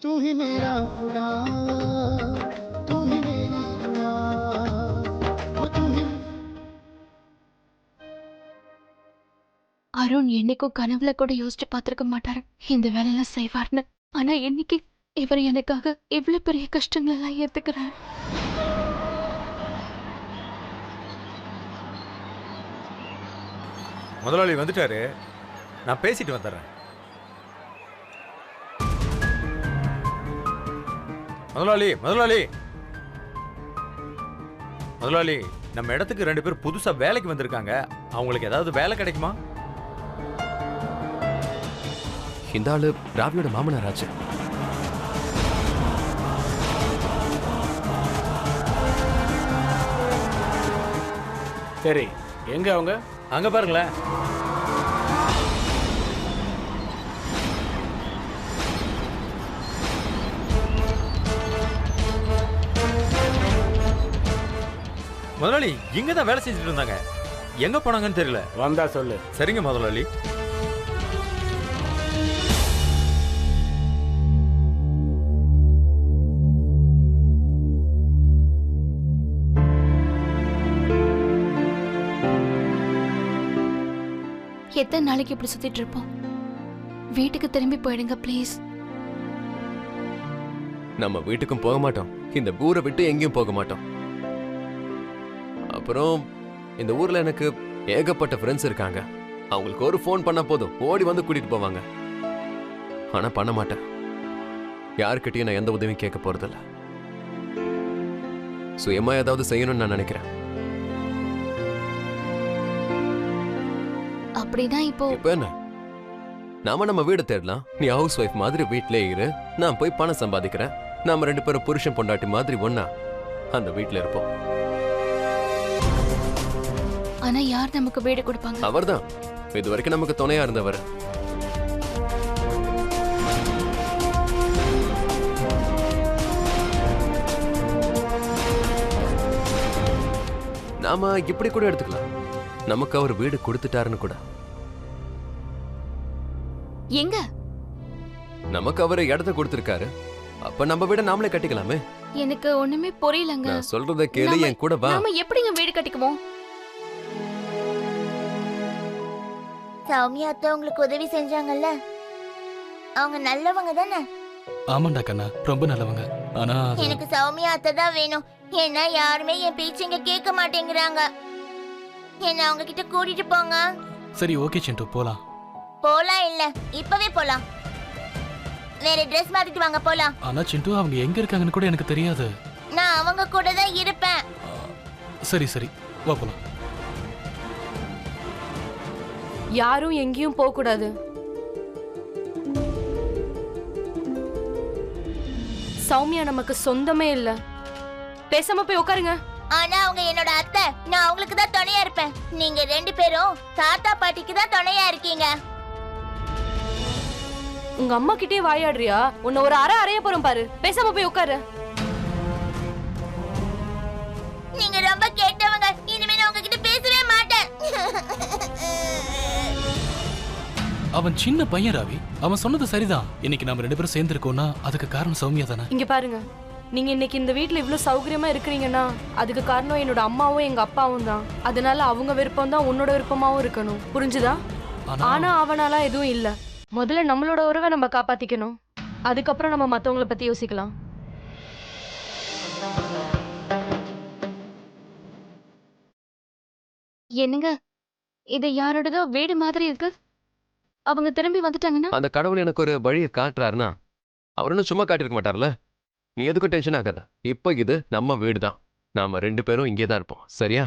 तू ही मेरा खुदा, तू ही मेरी दुआ, वो तू ही। அருண் என்னைக்கும் கனவுல கூட யோசிச்சு பார்த்திருக்க மாட்டாரு இந்த வேலையெல்லாம் செய்வார்னு. ஆனா இன்னைக்கு இவர் எனக்காக இவ்வளவு பெரிய கஷ்டங்கள் எல்லாம் ஏத்துக்கிறார். முதலாளி வந்துட்டாரு, நான் பேசிட்டு வந்துடுறேன். முதலாளி முதலாளி முதலாளி, நம்ம இடத்துக்கு 2 பேர் புதுசா வேலைக்கு வந்திருக்காங்க. அவங்களுக்கு ஏதாவது வேலை கிடைக்குமா? இந்த ஆளு ராவியோட மாமனார் ஆச்சு. சரி, எங்க அவங்க? அங்க பாருங்களேன். முதலாளி இங்கதான் வேலை செஞ்சுட்டு இருந்தாங்க. எங்க போனாங்கன்னு தெரியல. வந்தா சொல்லு. சரிங்க முதலாளி. எத்தனை நாளைக்கு இப்படி சுத்திட்டு இருப்போம்? வீட்டுக்கு திரும்பி போயிடுங்க ப்ளீஸ். நம்ம வீட்டுக்கும் போக மாட்டோம், இந்த ஊரை விட்டு எங்கேயும் போக மாட்டோம். அப்புறம் இந்த ஊர்ல எனக்கு ஏகப்பட்ட ஃப்ரெண்ட்ஸ் இருக்காங்க. அவங்களுக்கு ஒரு ஃபோன் பண்ணா போதும், ஓடி வந்து கூட்டிட்டு போவாங்க. ஆனா பண்ண மாட்டேன். யாருக்கிட்டையும் நான் எந்த உதவியும் கேட்க போறதில்ல. சுயமா ஏதாவது செய்யணும்னு நான் நினைக்கிறேன். அப்படின்னா இப்போ இப்ப என்ன, நாம நம்ம வீடு தேடலாம். நீ ஹவுஸ் ஒய்ஃப் மாதிரி வீட்லயே இரு, நான் போய் பணம் சம்பாதிக்கிறேன். நாம 2 பேரும் புருஷன் பொண்டாட்டி மாதிரி ஒண்ணா அந்த வீட்ல இருப்போம். ஆனா யார் நமக்கு வீடு கொடுப்பாங்க? அவர்தான் இது வரைக்கும் நமக்கு துணையா இருந்தவர். நாம இப்படி கூட எடுத்துக்கலாம், நமக்கு அவர் வீடு கொடுத்துட்டாருன்னு கூட. எங்க? நமக்கு அவர் இடத்த கொடுத்திருக்காரு, அப்ப நம்ம வீட நாமளே கட்டிக்கலாமே. எனக்கு ஒண்ணுமே புரியலங்க. நான் சொல்றத கேளு, நாம- என் கூட வா. நாம எப்படிங்க வீடு கட்டிக்குவோம்? சௌமியா அத்தை உங்களுக்கு உதவி செஞ்சாங்கல்ல, அவங்க நல்லவங்க தானே? ஆமாண்டா கண்ணா, ரொம்ப நல்லவங்க. ஆனா எனக்கு சௌமியா அத்தை தான் வேணும். ஏன்னா யாருமே என் பேச்சு இங்க கேட்க மாட்டேங்கிறாங்க. என்ன அவங்க கிட்ட கூட்டிட்டு போங்க. சரி, ஓகே சிண்டு, போலாம். போலாம் இல்ல, இப்பவே போலாம். வேற ட்ரெஸ் மாத்திட்டு வாங்க, போலாம். ஆனா சிண்டு, அவங்க எங்க இருக்காங்கன்னு கூட எனக்கு தெரியாது. நான் அவங்க கூட தான் இருப்பேன். சரி சரி, வா போலாம். யாரும் எங்கேயும் போக கூடாது. சௌமியா நமக்கு சொந்தமே இல்ல. பேசாம போய் உட்காருங்க. ஆனா அவங்க என்னோட அத்தை, நான் அவங்களுக்கு தான் துணையா இருப்பேன். நீங்க 2 பேரும் தாத்தா பாட்டிக்கு தான் துணையா இருக்கீங்க. உங்க அம்மா கிட்டே வாயாடுறியா? உன்னை ஒரு அறைய போறோம் பாரு. பேசாம போய் உட்காரு. நீங்க ரொம்ப கேட்டவங்க. இனிமே நான் உங்ககிட்ட பேசவே மாட்டேன். அவன் சின்ன பையன் ராவி, அவன் சொன்னது சரிதான். இன்னைக்கு நாம 2 பேரும் சேர்ந்து இருக்கோம்னா அதுக்கு காரணம் சௌமியா தானே. இங்க பாருங்க, நீங்க இன்னைக்கு இந்த வீட்ல இவ்வளவு சௌகரியமா இருக்கிறீங்கன்னா அதுக்கு காரணம் என்னோட அம்மாவும் எங்க அப்பாவும் தான். அதனால அவங்க விருப்பம் தான் உன்னோட விருப்பமாவும் இருக்கணும், புரிஞ்சுதா? ஆனா அவனால எதுவும் இல்ல. முதல்ல நம்மளோட உறவை நம்ம காப்பாத்திக்கணும், அதுக்கப்புறம் நம்ம மத்தவங்கள பத்தி யோசிக்கலாம். என்னங்க, இது யாரோடதோ வீடு மாதிரி இருக்கு. அவங்க திரும்பி வந்துட்டாங்கன்னா? அந்த கடவுள் எனக்கு ஒரு வழியை காட்டுறாருன்னா அவர் இன்னும் சும்மா காட்டியிருக்க மாட்டார்ல. நீ எதுக்கும் டென்ஷன் ஆகாத. இப்ப இது நம்ம வீடு தான், நாம 2 பேரும் இங்கே தான் இருப்போம், சரியா?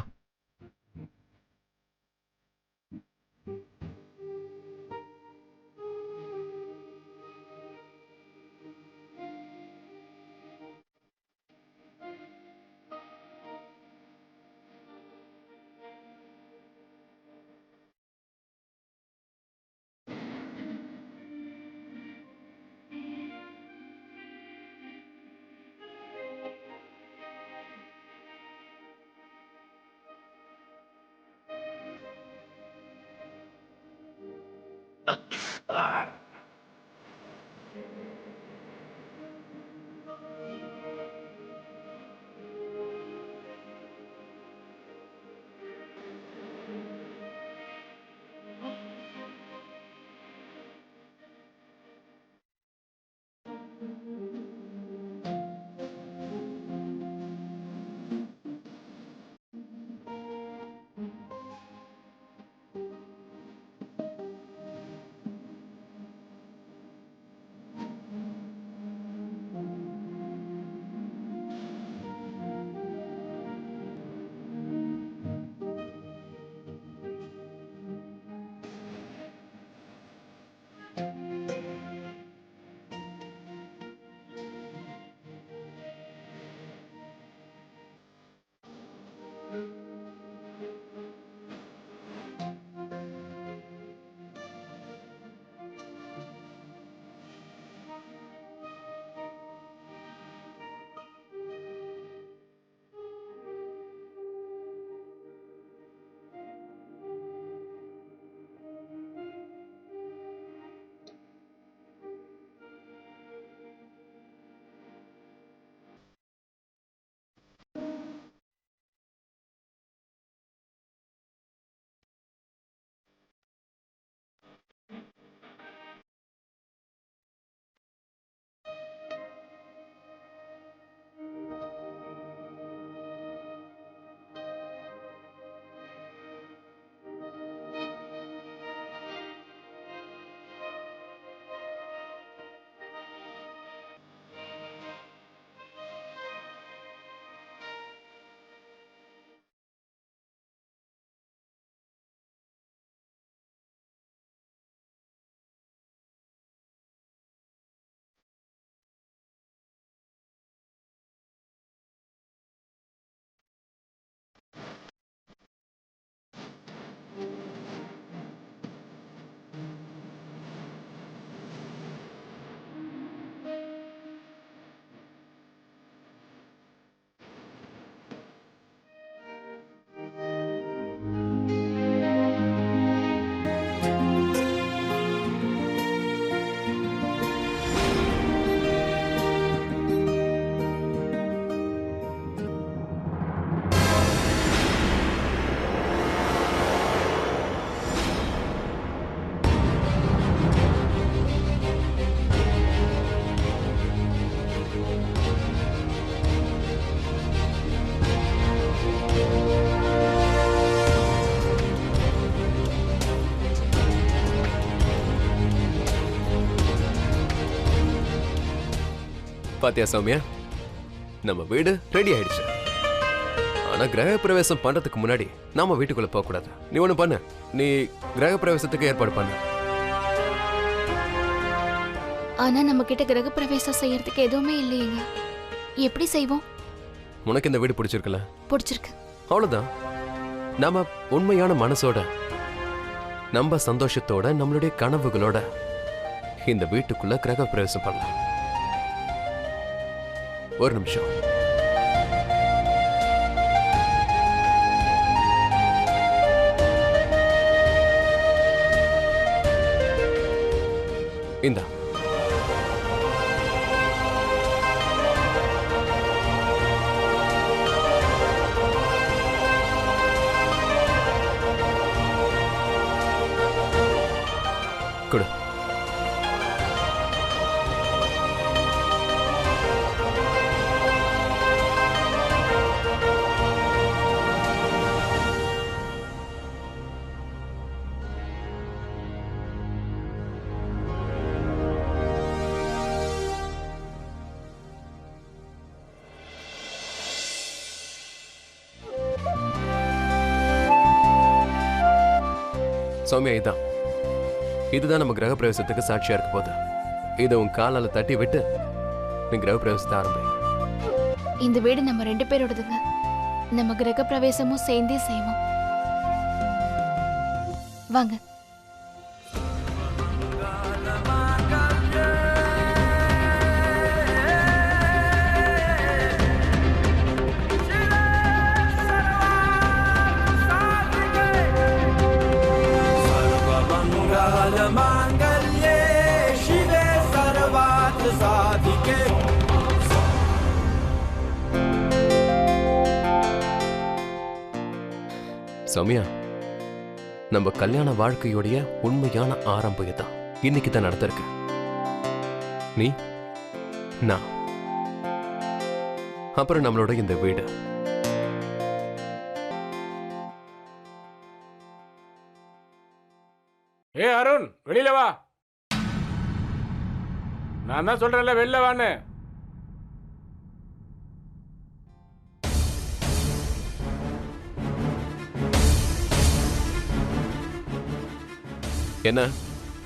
பாத்தியா சௌமியா, நம்ம வீடு ரெடி ஆயிடுச்சு. ஆனா கிரக பிரவேசம் பண்றதுக்கு முன்னாடி நாம வீட்டுக்குள்ள போக கூடாது. நீ ஒண்ணு பண்ணு, நீ கிரக பிரவேசத்துக்கு ஏற்பாடு பண்ணு. ஆனா நம்ம கிட்ட கிரக பிரவேசம் செய்யறதுக்கு எதுவுமே இல்லையேங்க. எப்படி செய்வோம்? உனக்கு இந்த வீடு பிடிச்சிருக்குல்ல? பிடிச்சிருக்கு. அவ்வளவுதான். நாம உண்மையான மனசோட, நம்ம சந்தோஷத்தோட, நம்மளுடைய கனவுகளோட இந்த வீட்டுக்குள்ள கிரக பிரவேசம் பண்ணலாம். ஒரு நிமிஷம். இந்தா. கொடு. சௌமியா, இதுதான் நம்ம கிரக பிரவேசத்துக்கு சாட்சியா இருக்க போது. இதை உன் காலால தட்டி விட்டு நீ கிரக பிரவேசத்தை ஆரம்பி. இந்த வீடு நம்ம 2 பேரோடதுங்க. நம்ம கிரக பிரவேசமும் சேர்ந்தே செய்வோம். வாங்க. சௌமியா, நம்ம கல்யாண வாழ்க்கையோடைய உண்மையான ஆரம்பம் தான் இன்னைக்கு தான் நடந்திருக்கு. நீ, நான், அப்புறம் நம்மளோட இந்த வீடு. ஏ அருண், வெளியில வா. நான் தான் சொல்றேன்ல, வெளில வான்னு. என்ன,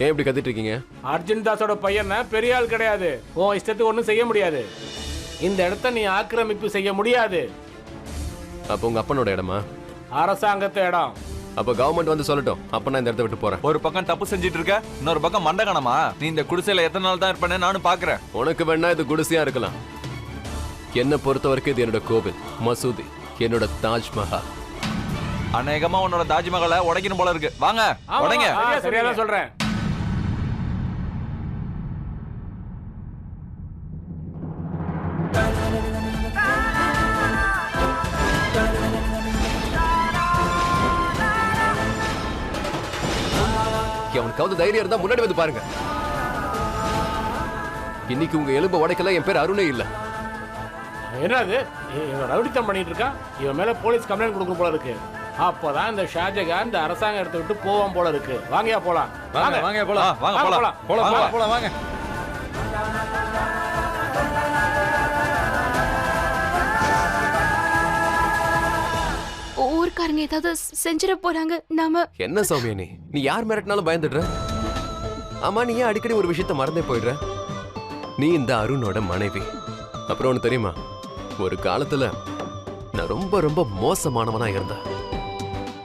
ஏன் இப்படி கத்திட்டு இருக்கீங்க? அர்ஜுன் தாஸோட பையன் பெரிய ஆள் கிடையாது. உன் இஷ்டத்துக்கு ஒன்றும் செய்ய முடியாது. இந்த இடத்த நீ ஆக்கிரமிப்பு செய்ய முடியாது. அப்போ உங்க அப்பனோட இடமா? அரசாங்கத்து இடம். அப்ப கவர்மெண்ட் வந்து சொல்லட்டும், அப்ப நான் இந்த இடத்த விட்டு போறேன். ஒரு பக்கம் தப்பு செஞ்சிட்டு இருக்க, இன்னொரு பக்கம் மண்டகணமா? நீ இந்த குடிசையில எத்தனை நாள் தான் இருப்பேன்னு நானும் பாக்குறேன். உனக்கு வேணா இது குடிசையா இருக்கலாம். என்ன பொறுத்த வரைக்கும் இது என்னோட கோவில், மசூதி, என்னோட தாஜ்மஹால். அநேகமா உன்னோட தாஜ்மஹாலை உடைக்கணும் போல இருக்கு. வாங்க உடைங்க. சரியா தான் சொல்றேன். அவனுக்காவது தைரியம் இருந்தா முன்னாடி வந்து பாருங்க. இன்னைக்கு உங்க எலும்பு உடைக்கல. என் பேர் அருணே இல்ல. என்னது இவன் ரவுடித்தம் பண்ணிட்டு இருக்கான்? இவன் மேல போலீஸ் கம்ப்ளைண்ட் கொடுக்கணும் போல இருக்கு. அப்பதான் இந்த ஷாஜகான் இந்த அரசாங்கம் எடுத்து விட்டு போவான் போல இருக்கு. வாங்கயா போலாம். வாங்க வாங்க போலாம். வாங்க போலாம். போலாம் போலாம் வாங்க. ஊர்க்காரங்க ஏதாவது செஞ்சிட போறாங்க. நாம என்ன சௌமியா, நீ யார் மிரட்டினாலும் பயந்துடுற? ஆமா, நீ ஏன் அடிக்கடி ஒரு விஷயத்த மறந்தே போயிடுற? நீ இந்த அருணோட மனைவி. அப்புறம் ஒண்ணு தெரியுமா, ஒரு காலத்துல நான் ரொம்ப ரொம்ப மோசமானவனா இருந்தேன்.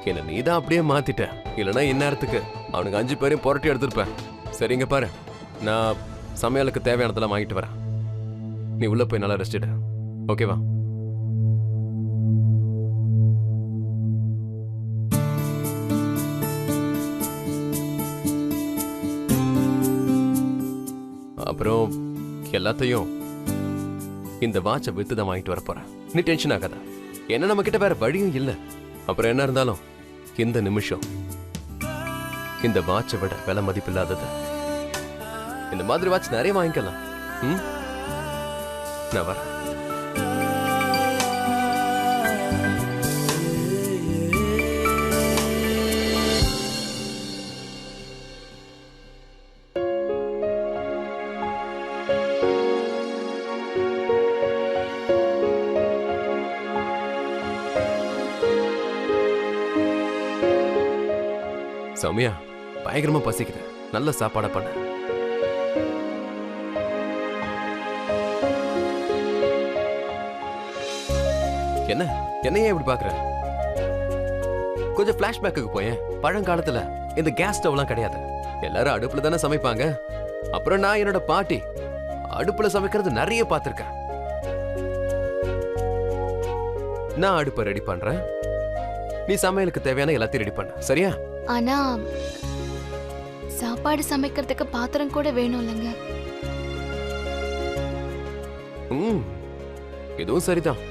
என்ன நீதான் அப்படியே மாத்திட்ட. இல்லைன்னா இந்நேரத்துக்கு அவனுக்கு 5 பேரையும் புரட்டி எடுத்திருப்பேன். சரிங்க பாரு, நான் சமையலுக்கு தேவையானதெல்லாம் வாங்கிட்டு வரேன். நீ உள்ள போய் நல்லா ரெஸ்ட் எடு. ஓகேவா? அப்புறம் எல்லாத்தையும் இந்த வாட்சை வித்து தான் வாங்கிட்டு வர போறேன். நீ டென்ஷன் ஆகாத. என்ன நம்ம கிட்ட வேற வழியும் இல்ல. அப்புறம் என்ன இருந்தாலும் இந்த நிமிஷம் இந்த வாட்சை விட விலை மதிப்பில்லாதது. இந்த மாதிரி வாட்ச் நிறைய வாங்கிக்கலாம். நான் வரேன். சௌமியா, பயங்கரமா பசிக்குது, நல்ல சாப்பாடா பண்ண. என்ன என்னையே இப்படி பாக்குற? கொஞ்சம் பிளாஷ்பேக்கு போயேன். பழங்காலத்துல இந்த கேஸ் ஸ்டவ்லாம் கிடையாது, எல்லாரும் அடுப்புல தானே சமைப்பாங்க. அப்புறம் நான் என்னோட பாட்டி அடுப்புல சமைக்கிறது நிறைய பார்த்திருக்கேன். நான் அடுப்பை ரெடி பண்றேன், நீ சமையலுக்கு தேவையான எல்லாத்தையும் ரெடி பண்ண, சரியா? ஆனா சாப்பாடு சமைக்கிறதுக்கு பாத்திரம் கூட வேணும் இல்லைங்க? இதுவும் சரிதான்.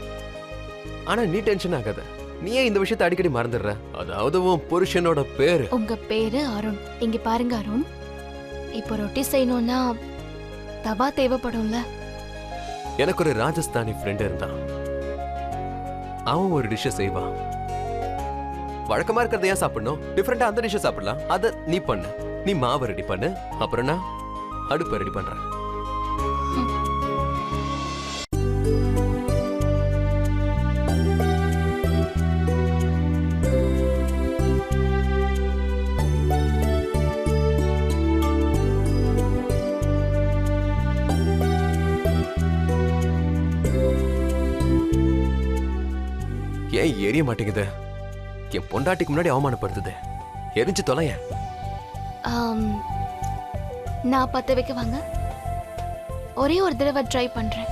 ஆனா நீ டென்ஷன் ஆகாத, நீ ஏன் இந்த விஷயத்தை அடிக்கடி மறந்துடுற? அதாவது உன் புருஷனோட பேரு. உங்க பேரு அருண். இங்க பாருங்க அருண், இப்போ ரொட்டி செய்யணும்னா தவா தேவைப்படும்ல. எனக்கு ஒரு ராஜஸ்தானி ஃப்ரெண்ட் இருந்தான், அவன் ஒரு டிஷ்ஷை செய்வான். வழக்கமா இருக்கிறத ஏன் சாப்பிடணும்? டிஃபரெண்டா அந்த டிஷ்ஷை சாப்பிடலாம். அத நீ பண்ணு, நீ மாவை ரெடி பண்ணு, அப்புறம் நான் அடுப்பை ரெடி பண்றேன். ஏன் எரிய மாட்டேங்குது? என் பொண்டாட்டிக்கு முன்னாடி அவமானப்படுத்துது. எரிஞ்சு தொலைய. நான் பத்த வைக்க வாங்க, ஒரே ஒரு தடவை ட்ரை பண்றேன்.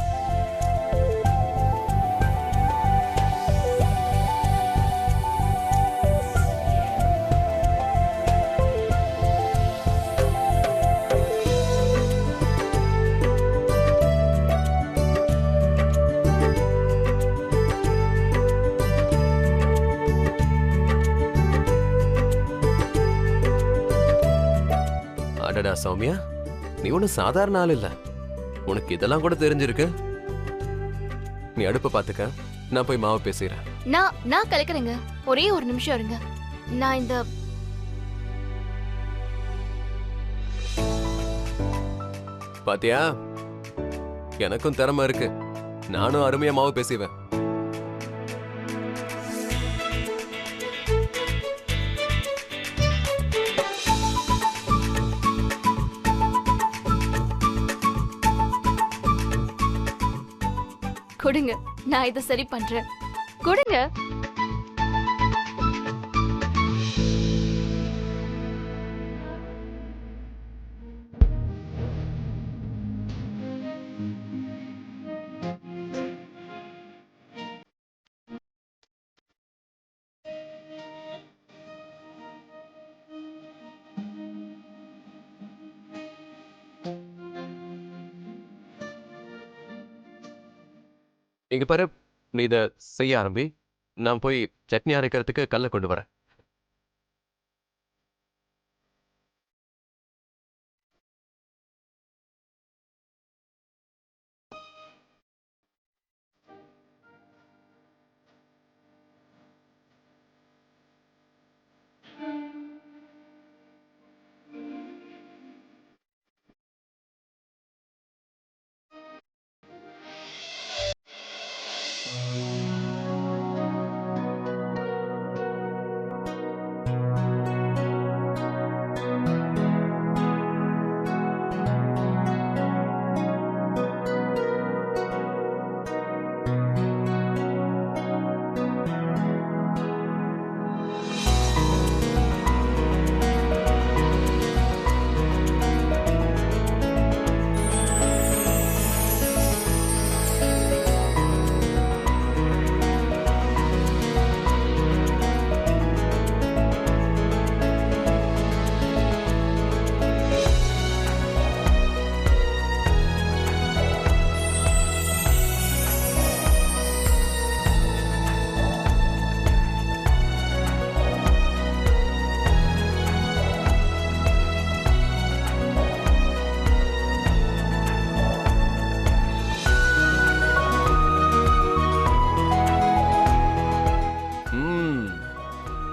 அடடா சௌமியா, நீ ஒன்னும் சாதாரண ஆள் இல்ல, உனக்கு இதெல்லாம் கூட தெரிஞ்சிருக்கு. நீ அடுப்ப பாத்துக்க, நான் போய் மாவை பேசுறேன். நான் கலக்குறேங்க, ஒரே ஒரு நிமிஷம் இருங்க. நான் இந்த பாத்தியா, எனக்கும் திறமை இருக்கு, நானும் அருமையா மாவு பேசுவேன். கொடுங்க, நான் இதை சரி பண்றேன். கொடுங்க. இங்க பாரு, நீ இதை செய்ய ஆரம்பி, நான் போய் சட்னி அரைக்கிறதுக்கு கல்லை கொண்டு வரேன்.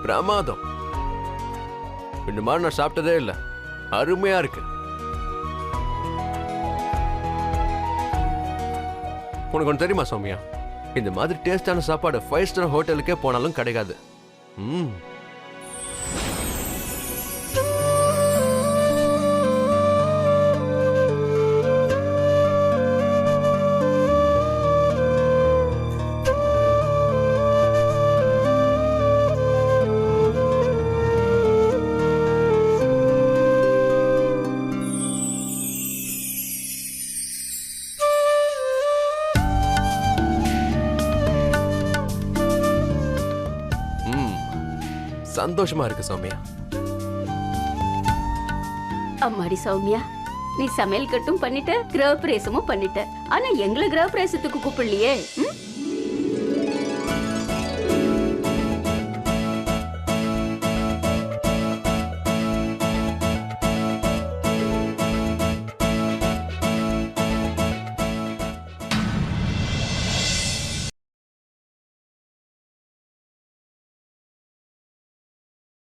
பிரமாதம். இந்த மாதிரி நான் சாப்பிட்டதே இல்லை, அருமையா இருக்கு. உனக்கு ஒன்று தெரியுமா சௌமியா, இந்த மாதிரி டேஸ்டான சாப்பாடு 5 ஸ்டார் ஹோட்டலுக்கே போனாலும் கிடைக்காது. சந்தோஷமா இருக்கு சௌமியா. அம்மாடி சௌமியா, நீ சமையல் கட்டும் பண்ணிட்ட, கிரகப்பிரவேசமும் பண்ணிட்ட. ஆனா எங்களை கிரகப்பிரவேசத்துக்கு கூப்பிடலையே.